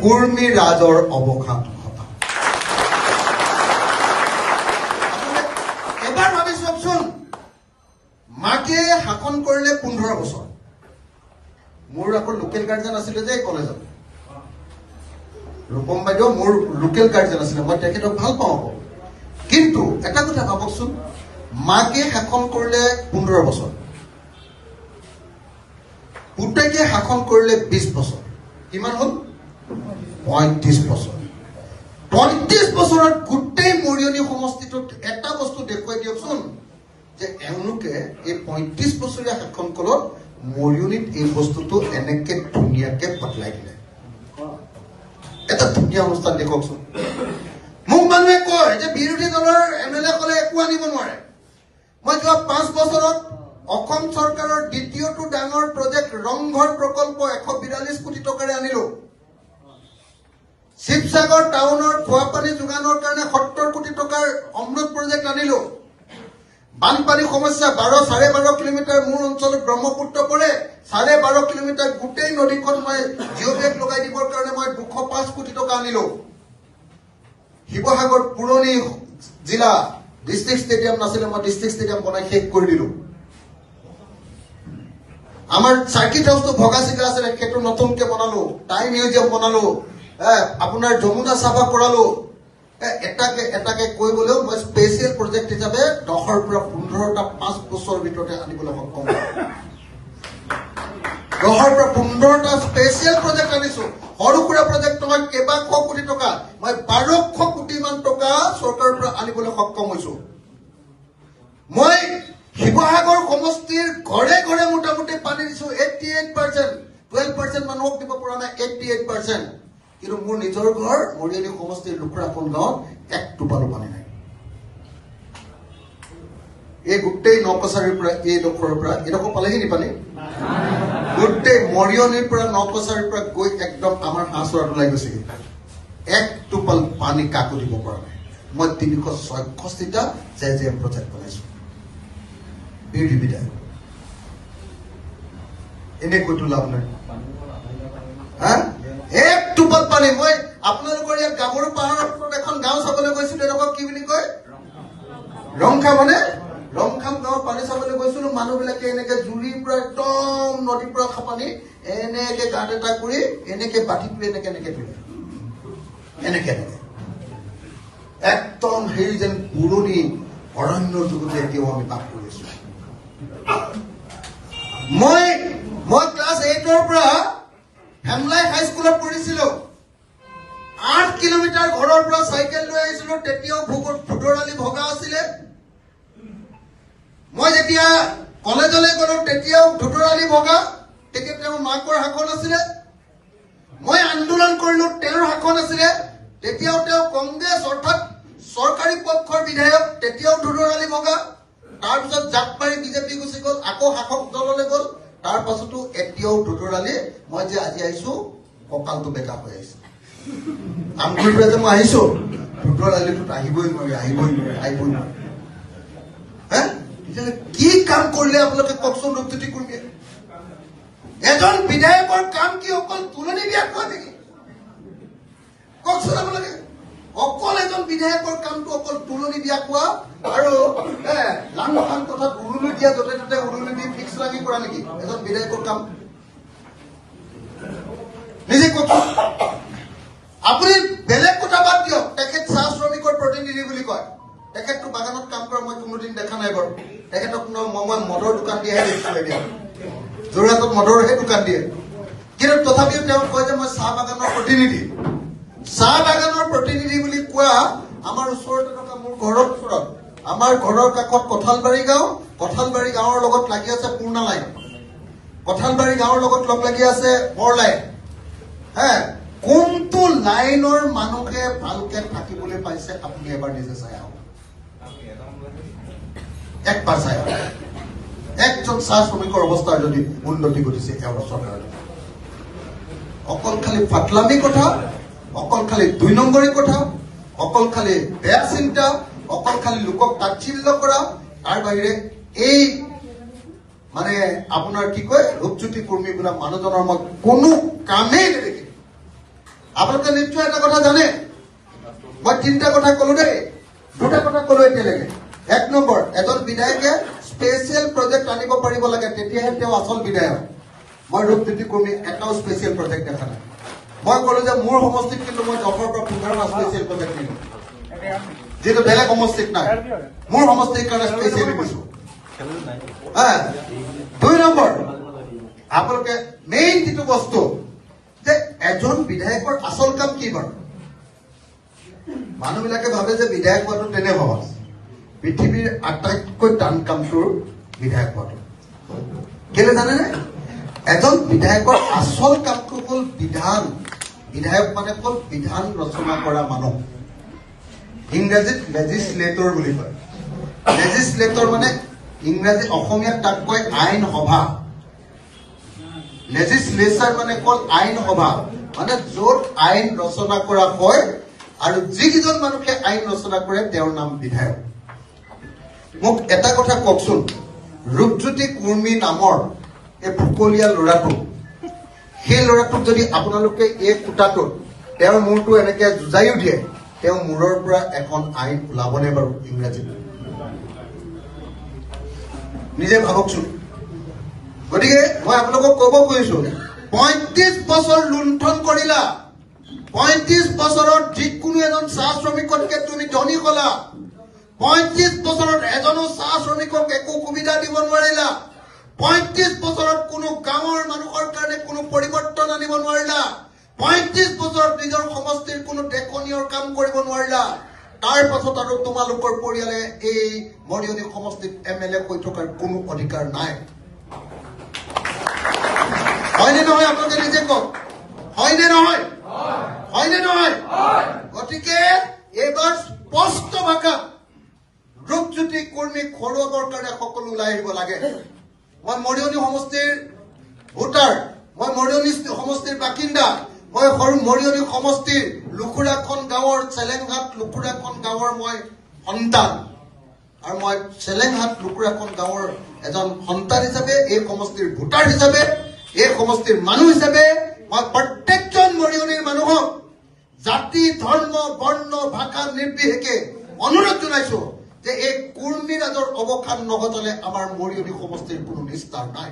কুৰ্মী ৰাজৰ অৱসান ঘটা। এবাৰ ভাবি চাওকচোন, মাকে শাসন কৰিলে 15 বছৰ। মোৰ আকৌ লোকেল গাৰ্জেন আছিলে যে কলেজত, ৰূপম বাইদেউ মোৰ লোকেল গাৰ্জেন আছিলে, মই তেখেতক ভাল পাওঁ। কিন্তু এটা কথা ভাবকচোন, মাকে শাসন কৰিলে 15 বছৰ, পুতেকে শাসন কৰিলে 20 বছৰ, কিমান হ'ল? 35 বছৰ। 35 বছৰত গোটেই মৰিয়নি সমষ্টিটোত এটা বস্তু দেখুৱাই দিয়কচোন যে এওঁলোকে এই 35 বছৰীয়া শাসন কালত মৰিয়নিত এই বস্তুটো এনেকে ধুনীয়াকে বদলাই দিলে। এটা ধুনীয়া অনুষ্ঠান দেখকচোন। মোক মানুহে কয় যে বিৰোধী দলৰ MLA কলে একো আনিব নোৱাৰে। মই যোৱা 5 বছৰত অসম চৰকাৰৰ দ্বিতীয়টো ডাঙৰ প্ৰজেক্ট ৰংঘৰ প্ৰকল্প 142 কোটি টকাৰে আনিলো। শিৱসাগৰ টাউনৰ খোৱাপানী যোগানৰ কাৰণে 70 কোটি টকাৰ অমৃত প্ৰজেক্ট আনিলো। বানপানী সমস্যা 12.5 কিলোমিটাৰ মোৰ অঞ্চলত ব্ৰহ্মপুত্ৰ পৰে, 12.5 কিলোমিটাৰ গোটেই নদীখন মই জিঅ' বেগ লগাই দিবৰ কাৰণে মই 205 কোটি টকা আনিলো। শিৱসাগৰ পুৰণি জিলা ডিষ্ট্ৰিক্ট ষ্টেডিয়াম নাছিলে, মই ডিষ্ট্ৰিক্ট ষ্টেডিয়াম বনাই শেষ কৰি দিলো। আমাৰ চাৰ্কিট হাউচটো ভগা চিগা আছিলে, সেইটো নতুনকে বনালো। টাই মিউজিয়াম বনালো, আপোনাৰ যমুনা চাফা কৰালো। এটাকে কৈ গলেও মই স্পেচিয়েল প্ৰজেক্ট হিচাপে 10ৰ পৰা 15টা 5 বছৰৰ ভিতৰতে আনিবলৈ সক্ষম হলো। 10ৰ পৰা 15টা স্পেচিয়েল প্ৰজেক্ট আনিছো। সৰু সুৰা প্ৰজেক্ট নহয়, কেইবাশ কোটি টকা, মই 1200 কোটি মান টকা চৰকাৰৰ পৰা আনিবলৈ সক্ষম হৈছো। মই শিৱসাগৰ সমষ্টিৰ ঘৰে ঘৰে মোটামুটি পানী দিছো 88%, 12% মানুহক দিব পৰা নাই, 88%। কিন্তু মোৰ নিজৰ ঘৰ মৰিয়নি সমষ্টিৰ লুখৰাখন গাঁৱত 1 টোপালো পানী নাই। এই গোটেই নকছাৰীৰ পৰা এইডোখৰৰ পৰা এইডোখৰ পালেহি নি পানী? গোটেই মৰিয়নিৰ পৰা নকছাৰীৰ পৰা গৈ একদম আমাৰ হাঁচৰাত ওলাই গৈছেগে। 1 টোপাল পানী কাকো দিব পৰা নাই। মই 366টা JJM প্ৰজেক্ট বনাইছো। বিৰোধী বিধায়ক এনেকৈতো লাভ নাই। এক টোপাল পানী। মই আপোনালোকৰ ইয়াত গাভৰু পাহাৰৰ ওপৰত এখন গাঁও চাবলৈ গৈছিলো, এনেকুৱা কি বুলি কয়, ৰংখাম, মানে ৰংখাম গাঁৱত পানী চাবলৈ গৈছিলো। মানুহবিলাকে এনেকে জুৰিৰ পৰা একদম নদীৰ পৰা পানী এনেকে গাঁত এটা কৰি এনেকে বাটিটো এনেকে তুলে, এনেকে একদম হেৰি যেন পুৰণি অৰণ্যৰ যুগতে এতিয়াও আমি বাস কৰি আছো। মই ক্লাছ 8ৰ পৰা হেমলাই হাইস্কুলত পঢ়িছিলো। 8 কিলোমিটাৰ ঘৰৰ পৰা চাইকেল লৈ আহিছিলো, তেতিয়াও ভোটৰালি ভগা আছিলে। মই যেতিয়া কলেজলৈ গলো তেতিয়াও ভোটৰালি ভগা, তেতিয়া তেওঁৰ মাকৰ শাসন আছিলে। মই আন্দোলন কৰিলো, তেওঁৰ শাসন আছিলে। তেতিয়াও তেওঁ কংগ্ৰেছ অৰ্থাৎ চৰকাৰী পক্ষৰ বিধায়ক, তেতিয়াও ভোটৰালি ভগা। তাৰপিছত জাপ মাৰি বিজেপি গুচি গল, আকৌ শাসক দললৈ গল। তাৰ পাছতো এতিয়াও ভোটৰালি। মই যে আজি আহিছো, কঁকালটো বেকা হৈ আহিছে। আমগুৰিৰ পৰা যে মই আহিছো, ভোটৰালিটোত আহিবই নোৱাৰি। কি কাম কৰিলে আপোনালোকে কওকচোন? ৰূপজ্যোতি কুৰ্মীয়ে এজন বিধায়কৰ কাম কি অকল তুলনি বিয়া কোৱা নেকি? কওকচোন আপোনালোকে। অকল এজন বিধায়কৰ কামটো অকল তুলনি বিয়া কোৱা আৰু লাংখান কথাত উৰুলি দিয়া, য'তে ত'তে উৰুলি দি ফিক্স লাগি কৰা নেকি এজন বিধায়কৰ কাম? নিজে কওকচোন। আপুনি বেলেগ কথা বাদ দিয়ক, তেখেত চাহ শ্ৰমিকৰ প্ৰতিনিধি বুলি কয়। তেখেতটো বাগানত কাম কৰা মই কোনোদিন দেখা নাই বাৰু। তেখেতক মই মদৰ দোকান দিয়েহে দেখিছো। এতিয়া যোৰহাটত মদৰহে দোকান দিয়ে, কিন্তু তথাপিও তেওঁ কয় যে মই চাহ বাগানৰ প্ৰতিনিধি। চাহ বাগানৰ প্ৰতিনিধি বুলি কোৱা আমাৰ ওচৰতে থকা মোৰ ঘৰৰ ওচৰত, আমাৰ ঘৰৰ কাষত কঁঠালবাৰী গাঁও, কঁঠালবাৰী গাঁৱৰ লগত লাগি আছে পূৰ্ণা লাইন, কঁঠালবাৰী গাঁৱৰ লগত লগ লাগি আছে বৰ লাইন। কোনটো লাইনৰ মানুহে ভালকে থাকিবলৈ পাইছে আপুনি এবাৰ নিজে চাই আহক, একবাৰ চাই আহক। একজন চাহ শ্ৰমিকৰ অৱস্থাৰ যদি উন্নতি ঘটিছে এওঁৰ চৰকাৰে। অকল খালি ফাটলামি কথা, অকল খালি 2 নম্বৰী কথা, অকল খালি বেয়া চিন্তা, অকল খালি লোকক তাচ্ছিল্য কৰা। তাৰ বাহিৰে এই মানে আপোনাৰ কি কয় ৰূপজ্যোতি কুৰ্মী বোলা মানুহজনৰ মই কোনো কামেই নেদেখিলো। আপোনালোকে নিশ্চয় এটা কথা জানে, মই 3টা কথা কলো দেই, 2টা কথা কলো এতিয়ালৈকে। 1 নম্বৰ, এজন বিধায়কে স্পেচিয়েল প্ৰজেক্ট আনিব পাৰিব লাগে, তেতিয়াহে তেওঁ আচল বিধায়ক। মই ৰূপজ্যোতি কৰ্মী এটাও স্পেচিয়েল প্ৰজেক্ট দেখা নাই। মই কলো যে মোৰ সমষ্টিত কিন্তু মই 10ৰ পৰা 15টা স্পেচিয়েল প্ৰজেক্ট নিম, যিটো বেলেগ সমষ্টিত নাই। মোৰ সমষ্টিৰ কাৰণে স্পেচিয়েলি দিছো। 2 নম্বৰ, আপোনালোকে মেইন যিটো বস্তু যে এজন বিধায়কৰ আচল কাম কি বাৰু? মানুহবিলাকে ভাবে যে বিধায়ক হোৱাটো তেনে সহজ। পৃথিৱীৰ আটাইতকৈ টান কামটোৰ বিধায়ক হোৱাটো। কেলে জানেনে? এজন বিধায়কৰ আচল কামটো হ'ল বিধান। বিধায়ক মানে হ'ল বিধান ৰচনা কৰা মানুহ। ইংৰাজীত লেজিছলেটৰ বুলি কয়। লেজিছলেটৰ মানে ইংৰাজী অসমীয়াত তাক কয় আইন সভা। লেজিছলেচাৰ মানে হ'ল আইন সভা, মানে য'ত আইন ৰচনা কৰা হয় আৰু যিকেইজন মানুহে আইন ৰচনা কৰে তেওঁৰ নাম বিধায়ক। মোক এটা কথা কওকচোন, ৰূপজ্যোতি কুৰ্মী নামৰ এই ভুকলীয়া ল'ৰাটো, সেই ল'ৰাটোক যদি আপোনালোকে এই কোটাটোত তেওঁৰ মূৰটো এনেকে যুঁজাইও দিয়ে, তেওঁ মূৰৰ পৰা এখন আইন ওলাবনে বাৰু ইংৰাজীত? নিজে ভাবকচোন। গতিকে মই আপোনালোকক ক'ব খুজিছো, 35 বছৰ লুণ্ঠন কৰিলা, 35 বছৰত যিকোনো এজন চাহ শ্ৰমিকতকে তুমি ধনী হলা, 35 বছৰত এজনো চাহ শ্ৰমিকক একো সুবিধা দিব নোৱাৰিলা, 35 বছৰত কোনো গাঁৱৰ মানুহৰ কাৰণে কোনো পৰিৱৰ্তন আনিব নোৱাৰিলা, 35 বছৰত নিজৰ সমষ্টিৰ কোনো দেখনীয় কাম কৰিব নোৱাৰিলা। তাৰ পাছত আৰু তোমালোকৰ পৰিয়ালে এই মৰিয়নি সমষ্টিত MLA হৈ থকাৰ কোনো অধিকাৰ নাই। হয়নে নহয়? আপোনালোকে নিজে কওক, হয়নে নহয়? হয়নে নহয়? গতিকে এইবাৰ স্পষ্ট ভাষা ৰূপজ্যোতি কুৰ্মীক হৰুৱাবৰ কাৰণে সকলো ওলাই আহিব লাগে। মই মৰিয়নি সমষ্টিৰ ভোটাৰ, মই মৰিয়নি সমষ্টিৰ বাসিন্দা, মই মৰিয়নি সমষ্টিৰ লুকুৰাখন গাঁৱৰ চেলেংঘাট লুকুৰাখন গাঁৱৰ মই সন্তান, আৰু মই চেলেংঘাট লুকুৰাখন গাঁৱৰ এজন সন্তান হিচাপে, এই সমষ্টিৰ ভোটাৰ হিচাপে, এই সমষ্টিৰ মানুহ হিচাপে মই প্ৰত্যেকজন মৰিয়নিৰ মানুহক জাতি, ধৰ্ম, বৰ্ণ, ভাষা নিৰ্বিশেষে অনুৰোধ জনাইছো যে এই কুৰ্মী ৰাজৰ অৱসান নঘটালে আমাৰ মৰিয়নি সমষ্টিৰ কোনো নিস্তাৰ নাই।